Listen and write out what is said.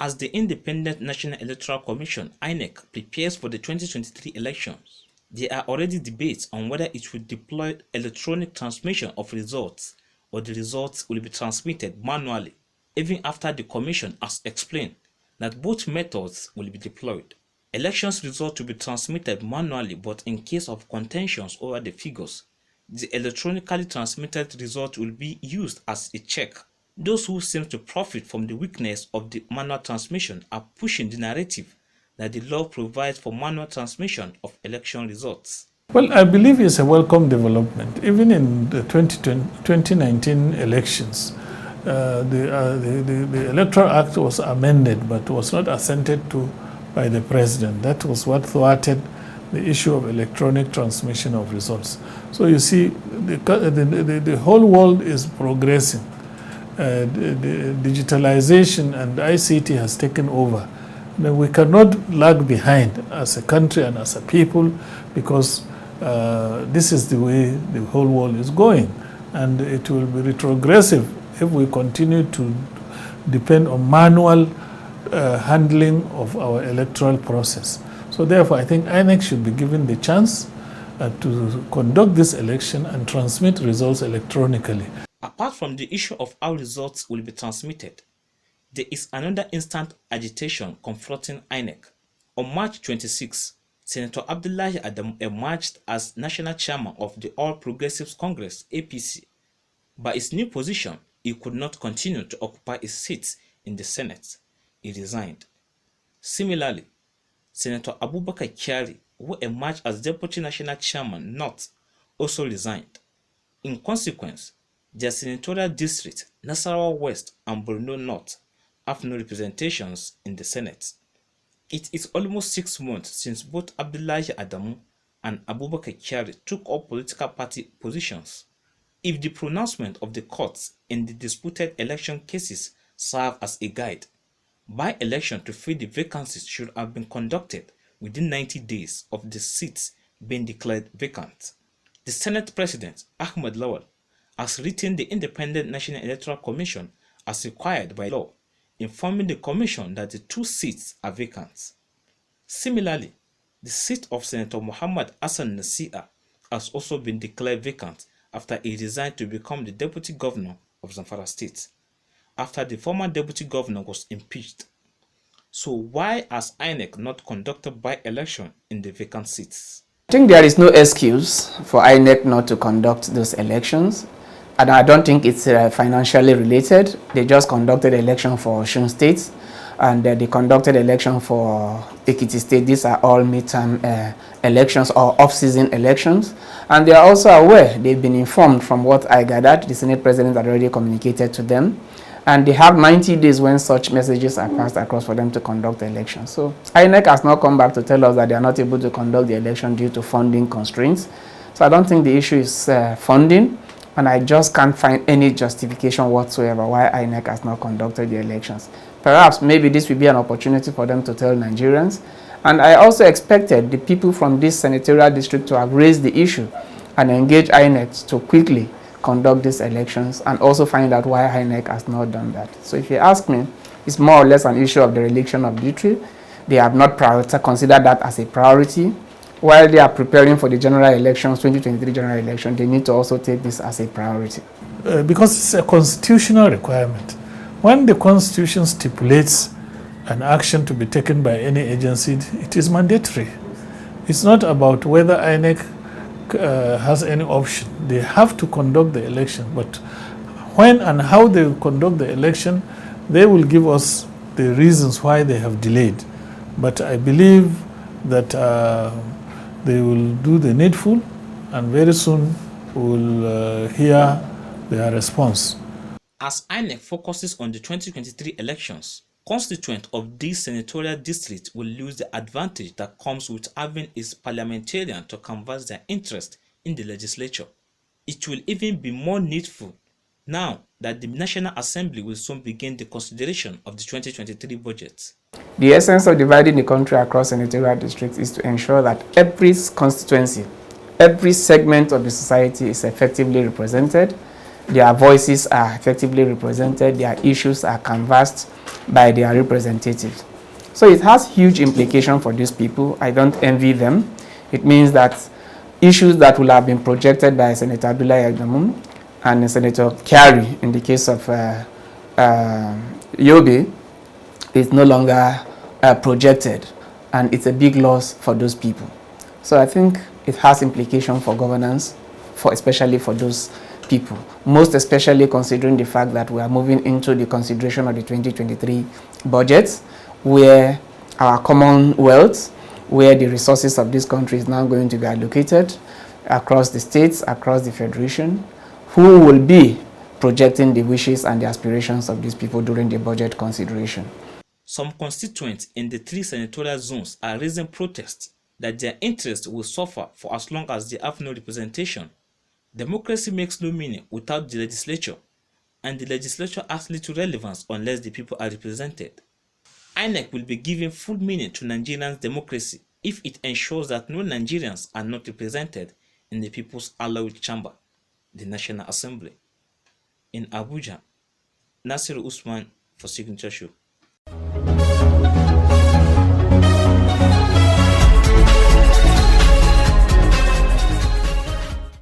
As the Independent National Electoral Commission (INEC) prepares for the 2023 elections, there are already debates on whether it will deploy electronic transmission of results or the results will be transmitted manually, even after the Commission has explained that both methods will be deployed. Elections results will be transmitted manually, but in case of contentions over the figures, the electronically transmitted result will be used as a check. Those who seem to profit from the weakness of the manual transmission are pushing the narrative that the law provides for manual transmission of election results. Well, I believe it's a welcome development. Even in the 2019 elections, the Electoral Act was amended but was not assented to by the President. That was what thwarted the issue of electronic transmission of results. So you see, the whole world is progressing. The digitalization and ICT has taken over. Then we cannot lag behind as a country and as a people, because this is the way the whole world is going, and it will be retrogressive if we continue to depend on manual handling of our electoral process. So therefore, I think INEC should be given the chance to conduct this election and transmit results electronically. Apart from the issue of how results will be transmitted, there is another instant agitation confronting INEC. On March 26, Senator Abdullahi Adamu emerged as national chairman of the All Progressives Congress (APC). By his new position, he could not continue to occupy his seat in the Senate. He resigned. Similarly, Senator Abubakar Kyari, who emerged as deputy national chairman (North), also resigned. In consequence, their senatorial district, Nasarawa West and Borno North, have no representations in the Senate. It is almost 6 months since both Abdullahi Adamu and Abubakar Kyari took up political party positions. If the pronouncement of the courts in the disputed election cases serve as a guide, by-election to fill the vacancies should have been conducted within 90 days of the seats being declared vacant. The Senate President, Ahmed Lawal, has written the Independent National Electoral Commission as required by law, informing the Commission that the 2 seats are vacant. Similarly, the seat of Senator Muhammad Hassan Nasiha has also been declared vacant after he resigned to become the Deputy Governor of Zamfara State, after the former Deputy Governor was impeached. So why has INEC not conducted by-election in the vacant seats? I think there is no excuse for INEC not to conduct those elections. And I don't think it's financially related. They just conducted election for Osun State, and they conducted election for Ekiti State. These are all midterm elections or off-season elections. And they are also aware, they've been informed from what I gathered, the Senate President had already communicated to them. And they have 90 days when such messages are passed across for them to conduct the election. So INEC has not come back to tell us that they are not able to conduct the election due to funding constraints. So I don't think the issue is funding. And I just can't find any justification whatsoever why INEC has not conducted the elections. Perhaps maybe this will be an opportunity for them to tell Nigerians. And I also expected the people from this senatorial district to have raised the issue and engage INEC to quickly conduct these elections, and also find out why INEC has not done that. So if you ask me, it's more or less an issue of the religion of duty. They have not considered that as a priority. While they are preparing for the general elections, 2023 general election, they need to also take this as a priority. Because it's a constitutional requirement. When the Constitution stipulates an action to be taken by any agency, it is mandatory. It's not about whether INEC has any option. They have to conduct the election, but when and how they conduct the election, they will give us the reasons why they have delayed. But I believe that they will do the needful, and very soon we will hear their response. As INEC focuses on the 2023 elections, constituents of these senatorial districts will lose the advantage that comes with having its parliamentarian to canvass their interest in the legislature. It will even be more needful now that the National Assembly will soon begin the consideration of the 2023 budget. The essence of dividing the country across senatorial districts is to ensure that every constituency, every segment of the society is effectively represented. their voices are effectively represented, their issues are canvassed by their representatives. So it has huge implications for these people. I don't envy them. It means that issues that will have been projected by Senator Abdullahi Adamu and Senator Kerry in the case of Yobe is no longer projected, and it's a big loss for those people. So I think it has implications for governance, especially for those people, most especially considering the fact that we are moving into the consideration of the 2023 budget, where our common wealth, where the resources of this country is now going to be allocated across the states, across the federation, who will be projecting the wishes and the aspirations of these people during the budget consideration. Some constituents in the 3 senatorial zones are raising protests that their interests will suffer for as long as they have no representation. Democracy makes no meaning without the legislature, and the legislature has little relevance unless the people are represented. INEC will be giving full meaning to Nigerians' democracy if it ensures that no Nigerians are not represented in the People's Hallowed Chamber, the National Assembly. In Abuja, Nasir Usman for Signature Show.